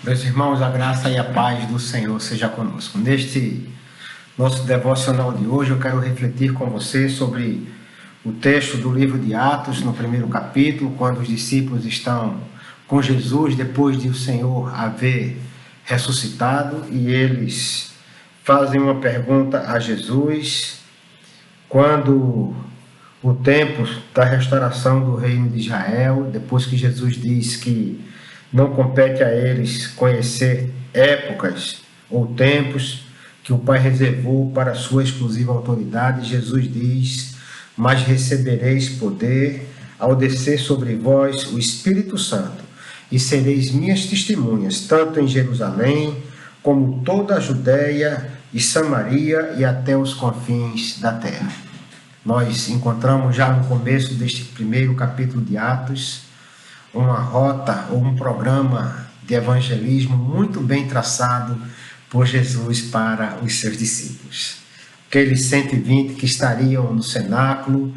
Meus irmãos, a graça e a paz do Senhor seja conosco. Neste nosso devocional de hoje, eu quero refletir com você sobre o texto do livro de Atos, no primeiro capítulo, quando os discípulos estão com Jesus, depois de o Senhor haver ressuscitado, e eles fazem uma pergunta a Jesus, quando o tempo da restauração do reino de Israel, depois que Jesus diz que não compete a eles conhecer épocas ou tempos que o Pai reservou para a sua exclusiva autoridade, Jesus diz: mas recebereis poder ao descer sobre vós o Espírito Santo, e sereis minhas testemunhas, tanto em Jerusalém, como toda a Judéia e Samaria e até os confins da terra. Nós encontramos já no começo deste primeiro capítulo de Atos uma rota ou um programa de evangelismo muito bem traçado por Jesus para os seus discípulos. Aqueles 120 que estariam no cenáculo,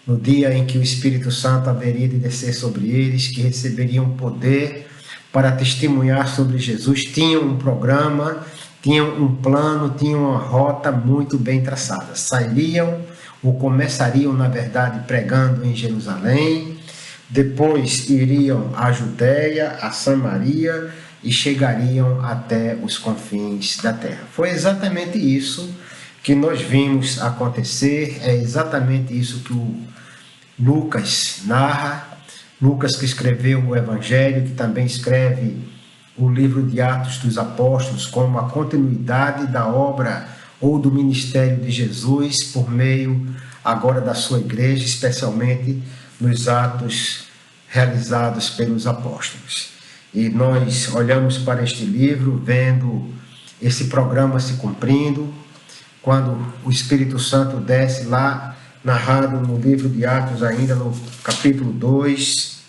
no dia em que o Espírito Santo haveria de descer sobre eles, que receberiam poder para testemunhar sobre Jesus, tinham um programa, tinham um plano, tinham uma rota muito bem traçada. Sairiam ou começariam, na verdade, pregando em Jerusalém, depois iriam à Judéia, a Samaria e chegariam até os confins da terra. Foi exatamente isso que nós vimos acontecer, é exatamente isso que o Lucas narra, Lucas que escreveu o Evangelho, que também escreve o livro de Atos dos Apóstolos como a continuidade da obra ou do ministério de Jesus por meio agora da sua igreja, especialmente nos atos realizados pelos apóstolos. E nós olhamos para este livro, vendo esse programa se cumprindo, quando o Espírito Santo desce lá, narrado no livro de Atos, ainda no capítulo 2,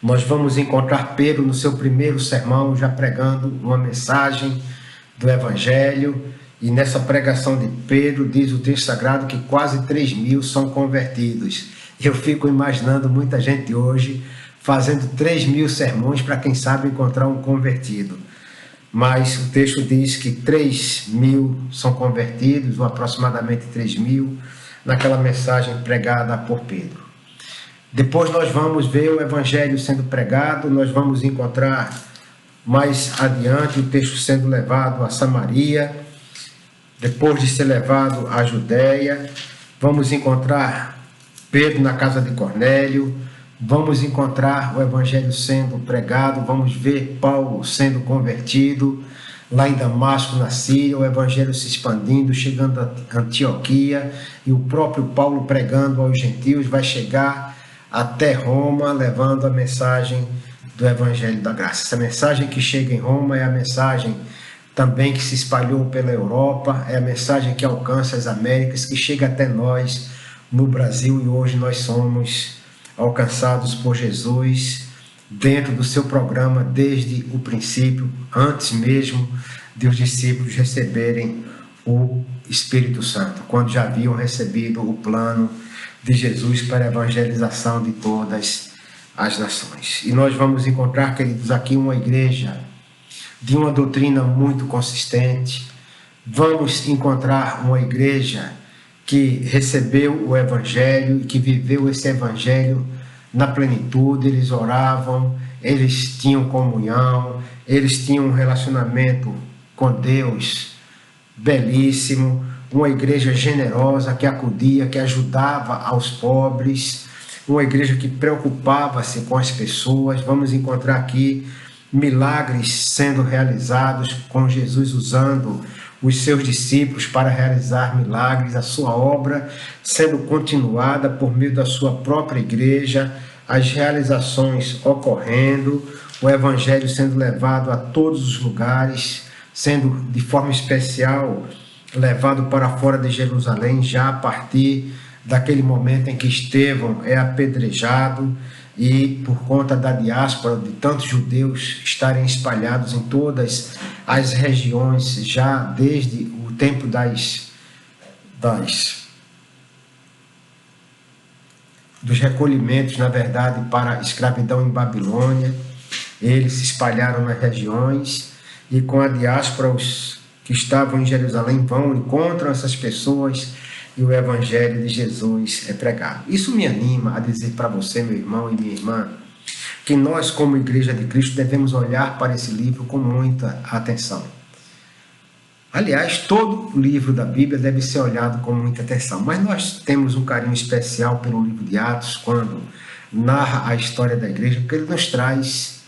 nós vamos encontrar Pedro no seu primeiro sermão, já pregando uma mensagem do Evangelho, e nessa pregação de Pedro, diz o texto sagrado que quase 3.000 são convertidos. Eu fico imaginando muita gente hoje fazendo 3.000 sermões para, quem sabe, encontrar um convertido. Mas o texto diz que 3.000 são convertidos, ou aproximadamente 3.000, naquela mensagem pregada por Pedro. Depois nós vamos ver o Evangelho sendo pregado, nós vamos encontrar mais adiante o texto sendo levado a Samaria, depois de ser levado à Judéia, vamos encontrar Pedro na casa de Cornélio, vamos encontrar o Evangelho sendo pregado, vamos ver Paulo sendo convertido lá em Damasco, na Síria, o Evangelho se expandindo, chegando a Antioquia, e o próprio Paulo pregando aos gentios vai chegar até Roma, levando a mensagem do Evangelho da Graça. Essa mensagem que chega em Roma é a mensagem também que se espalhou pela Europa, é a mensagem que alcança as Américas, que chega até nós no Brasil, e hoje nós somos alcançados por Jesus dentro do seu programa desde o princípio, antes mesmo de os discípulos receberem o Espírito Santo, quando já haviam recebido o plano de Jesus para a evangelização de todas as nações. E nós vamos encontrar, queridos, aqui uma igreja de uma doutrina muito consistente. Vamos encontrar uma igreja que recebeu o Evangelho e que viveu esse Evangelho na plenitude. Eles oravam, eles tinham comunhão, eles tinham um relacionamento com Deus belíssimo, uma igreja generosa que acudia, que ajudava aos pobres, uma igreja que preocupava-se com as pessoas. Vamos encontrar aqui milagres sendo realizados, com Jesus usando os seus discípulos para realizar milagres, a sua obra sendo continuada por meio da sua própria igreja, as realizações ocorrendo, o Evangelho sendo levado a todos os lugares, sendo de forma especial levado para fora de Jerusalém, já a partir daquele momento em que Estevão é apedrejado, e por conta da diáspora, de tantos judeus estarem espalhados em todas as regiões, já desde o tempo dos recolhimentos, na verdade, para a escravidão em Babilônia, eles se espalharam nas regiões e com a diáspora, os que estavam em Jerusalém vão, encontram essas pessoas e o Evangelho de Jesus é pregado. Isso me anima a dizer para você, meu irmão e minha irmã, que nós, como Igreja de Cristo, devemos olhar para esse livro com muita atenção. Aliás, todo livro da Bíblia deve ser olhado com muita atenção, mas nós temos um carinho especial pelo livro de Atos, quando narra a história da igreja, porque ele nos traz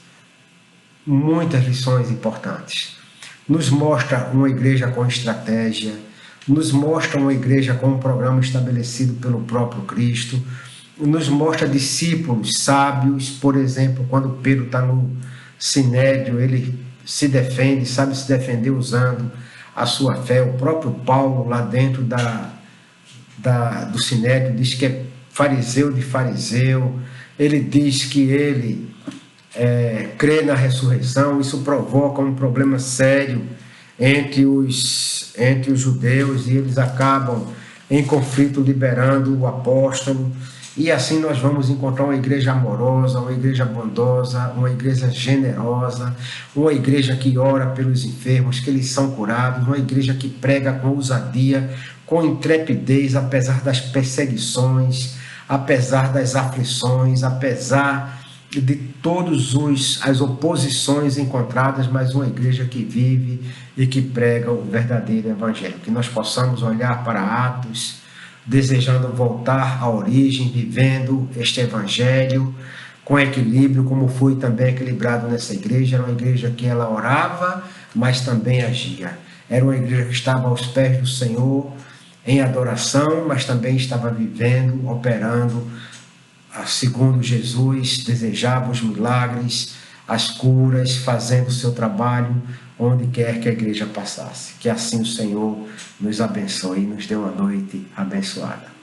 muitas lições importantes. Nos mostra uma igreja com estratégia, nos mostra uma igreja com um programa estabelecido pelo próprio Cristo, nos mostra discípulos sábios. Por exemplo, quando Pedro está no sinédrio, ele se defende, sabe se defender usando a sua fé. O próprio Paulo, lá dentro do sinédrio, diz que é fariseu de fariseu. Ele diz que ele crê na ressurreição. Isso provoca um problema sério entre os judeus, e eles acabam em conflito liberando o apóstolo. E assim nós vamos encontrar uma igreja amorosa, uma igreja bondosa, uma igreja generosa, uma igreja que ora pelos enfermos, que eles são curados, uma igreja que prega com ousadia, com intrepidez, apesar das perseguições, apesar das aflições, apesar de todas as oposições encontradas, mas uma igreja que vive e que prega o verdadeiro evangelho. Que nós possamos olhar para Atos, desejando voltar à origem, vivendo este evangelho com equilíbrio, como foi também equilibrado nessa igreja. Era uma igreja que ela orava, mas também agia. Era uma igreja que estava aos pés do Senhor em adoração, mas também estava vivendo, operando segundo Jesus, desejava os milagres, as curas, fazendo o seu trabalho onde quer que a igreja passasse. Que assim o Senhor nos abençoe e nos dê uma noite abençoada.